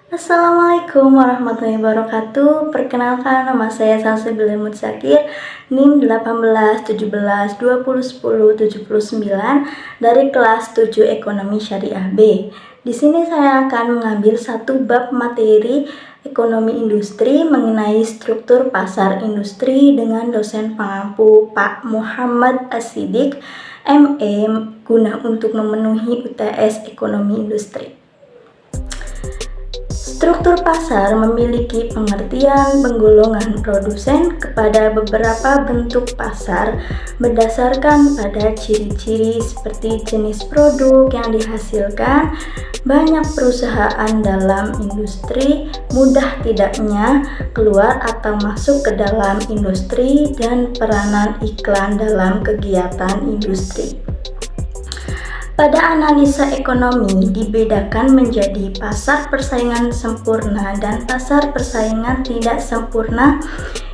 Assalamualaikum warahmatullahi wabarakatuh. Perkenalkan, nama saya Salsabila Mutsakir, NIM 18 17 20 10 79 dari kelas 7 Ekonomi Syariah B. Di sini saya akan mengambil satu bab materi ekonomi industri mengenai struktur pasar industri dengan dosen pengampu Pak Muhammad As-Siddiq, ME, guna untuk memenuhi UTS Ekonomi Industri. Struktur pasar memiliki pengertian penggolongan produsen kepada beberapa bentuk pasar berdasarkan pada ciri-ciri seperti jenis produk yang dihasilkan, banyak perusahaan dalam industri, mudah tidaknya keluar atau masuk ke dalam industri, dan peranan iklan dalam kegiatan industri. Pada analisa ekonomi dibedakan menjadi pasar persaingan sempurna dan pasar persaingan tidak sempurna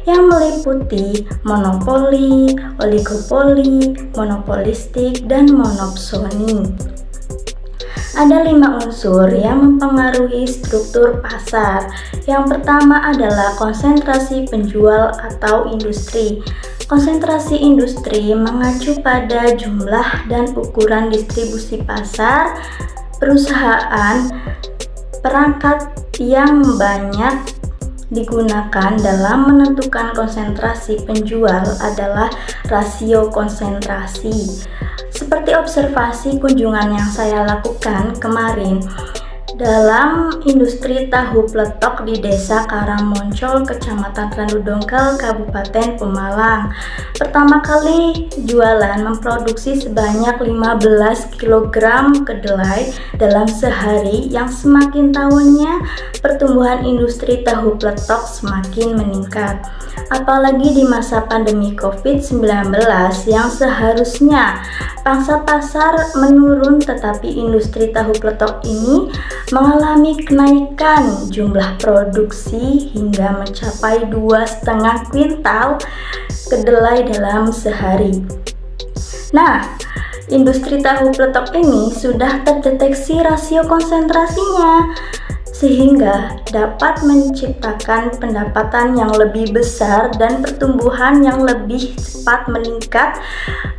yang meliputi monopoli, oligopoli, monopolistik, dan monopsoni. Ada 5 unsur yang mempengaruhi struktur pasar. Yang pertama adalah konsentrasi penjual atau industri. Konsentrasi industri mengacu pada jumlah dan ukuran distribusi pasar, perusahaan, perangkat yang banyak digunakan dalam menentukan konsentrasi penjual adalah rasio konsentrasi. Seperti observasi kunjungan yang saya lakukan kemarin dalam industri tahu pletok di Desa Karangmoncol, Kecamatan Randu Dongkal, Kabupaten Pemalang. Pertama kali jualan memproduksi sebanyak 15 kg kedelai dalam sehari, yang semakin tahunnya pertumbuhan industri tahu pletok semakin meningkat. Apalagi di masa pandemi COVID-19 yang seharusnya pangsa pasar menurun, tetapi industri tahu pletok ini mengalami kenaikan jumlah produksi hingga mencapai 2,5 kuintal kedelai dalam sehari. Nah, industri tahu pletok ini sudah terdeteksi rasio konsentrasinya, sehingga dapat menciptakan pendapatan yang lebih besar dan pertumbuhan yang lebih cepat meningkat.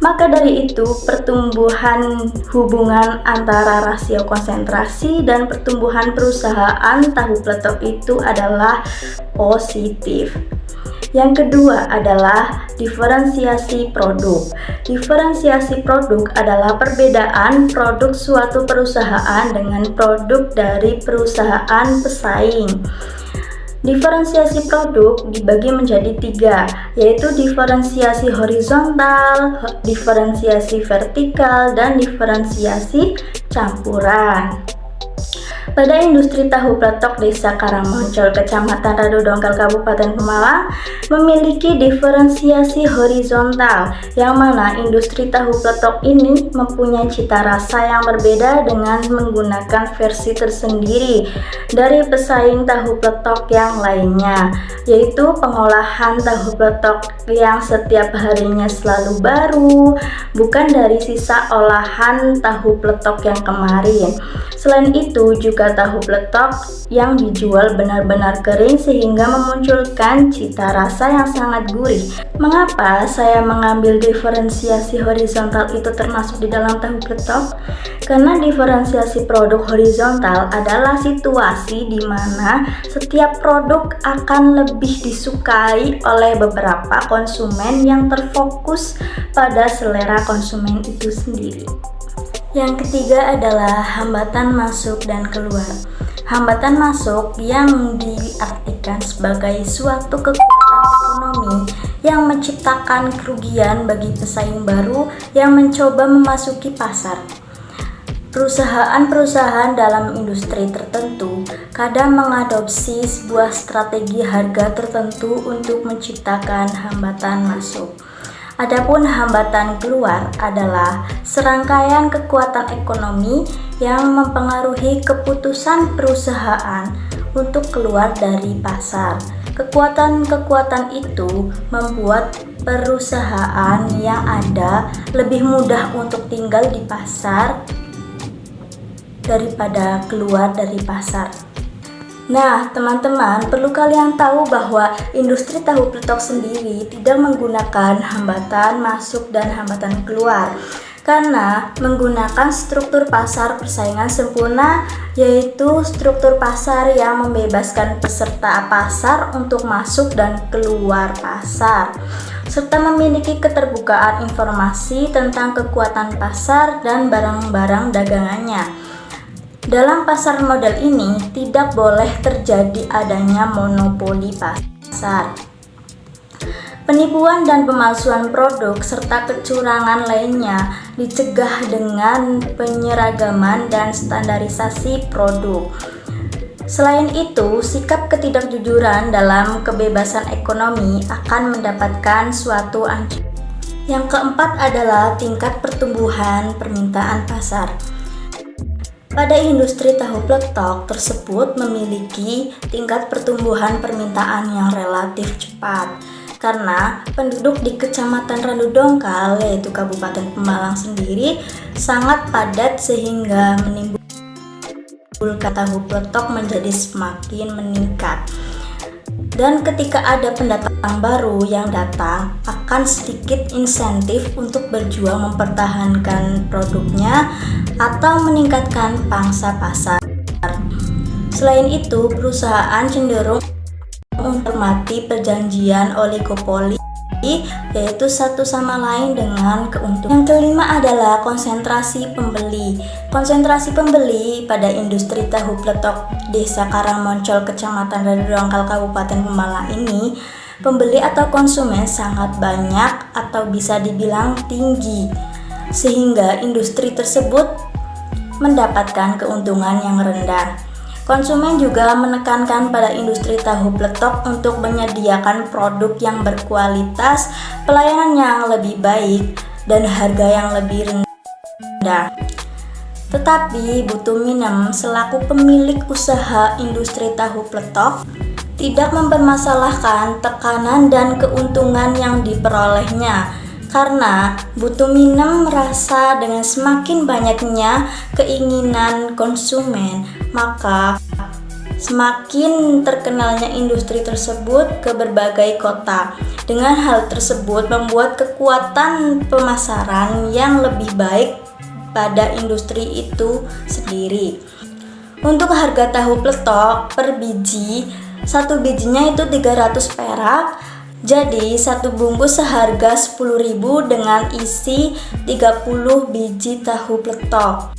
Maka dari itu, pertumbuhan hubungan antara rasio konsentrasi dan pertumbuhan perusahaan tahu pletok itu adalah positif. Yang kedua adalah diferensiasi produk. Diferensiasi produk adalah perbedaan produk suatu perusahaan dengan produk dari perusahaan pesaing. Diferensiasi produk dibagi menjadi 3, yaitu diferensiasi horizontal, diferensiasi vertikal, dan diferensiasi campuran. Pada industri tahu pletok Desa Karangmoncol, Kecamatan Randu Dongkal, Kabupaten Pemalang memiliki diferensiasi horizontal, yang mana industri tahu pletok ini mempunyai cita rasa yang berbeda dengan menggunakan versi tersendiri dari pesaing tahu pletok yang lainnya, yaitu pengolahan tahu pletok yang setiap harinya selalu baru, bukan dari sisa olahan tahu pletok yang kemarin. Selain itu juga tahu pletok yang dijual benar-benar kering sehingga memunculkan cita rasa yang sangat gurih. Mengapa saya mengambil diferensiasi horizontal itu termasuk di dalam tahu pletok? Karena diferensiasi produk horizontal adalah situasi di mana setiap produk akan lebih disukai oleh beberapa konsumen yang terfokus pada selera konsumen itu sendiri. Yang ketiga adalah hambatan masuk dan keluar. Hambatan masuk yang diartikan sebagai suatu kekuatan ekonomi yang menciptakan kerugian bagi pesaing baru yang mencoba memasuki pasar. Perusahaan-perusahaan dalam industri tertentu kadang mengadopsi sebuah strategi harga tertentu untuk menciptakan hambatan masuk. Adapun hambatan keluar adalah serangkaian kekuatan ekonomi yang mempengaruhi keputusan perusahaan untuk keluar dari pasar. Kekuatan-kekuatan itu membuat perusahaan yang ada lebih mudah untuk tinggal di pasar daripada keluar dari pasar. Nah, teman-teman, perlu kalian tahu bahwa industri tahu peletok sendiri tidak menggunakan hambatan masuk dan hambatan keluar, karena menggunakan struktur pasar persaingan sempurna, yaitu struktur pasar yang membebaskan peserta pasar untuk masuk dan keluar pasar, serta memiliki keterbukaan informasi tentang kekuatan pasar dan barang-barang dagangannya. Dalam pasar modal ini tidak boleh terjadi adanya monopoli pasar. Penipuan dan pemalsuan produk serta kecurangan lainnya dicegah dengan penyeragaman dan standarisasi produk. Selain itu, sikap ketidakjujuran dalam kebebasan ekonomi akan mendapatkan suatu ancaman. Yang keempat adalah tingkat pertumbuhan permintaan pasar. Pada industri tahu peletok tersebut memiliki tingkat pertumbuhan permintaan yang relatif cepat karena penduduk di Kecamatan Randu Dongkal, yaitu Kabupaten Pemalang sendiri, sangat padat sehingga menimbulkan tahu peletok menjadi semakin meningkat. Dan ketika ada pendatang baru yang datang, akan sedikit insentif untuk berjuang mempertahankan produknya atau meningkatkan pangsa pasar. Selain itu, perusahaan cenderung menghormati perjanjian oligopoli, yaitu satu sama lain dengan keuntungan. Yang kelima adalah konsentrasi pembeli. Konsentrasi pembeli pada industri tahu peletok Desa Karangmoncol, Kecamatan Randu Dongkal, Kabupaten Pemalang ini, pembeli atau konsumen sangat banyak atau bisa dibilang tinggi, sehingga industri tersebut mendapatkan keuntungan yang rendah. Konsumen juga menekankan pada industri tahu peletok untuk menyediakan produk yang berkualitas, pelayanan yang lebih baik, dan harga yang lebih rendah. Tetapi Bu Tuminem selaku pemilik usaha industri tahu peletok tidak mempermasalahkan tekanan dan keuntungan yang diperolehnya, karena Bu Tuminem merasa dengan semakin banyaknya keinginan konsumen, maka semakin terkenalnya industri tersebut ke berbagai kota. Dengan hal tersebut membuat kekuatan pemasaran yang lebih baik pada industri itu sendiri. Untuk harga tahu peletok per biji, satu bijinya itu 300 perak. Jadi satu bungkus seharga 10.000 dengan isi 30 biji tahu peletok.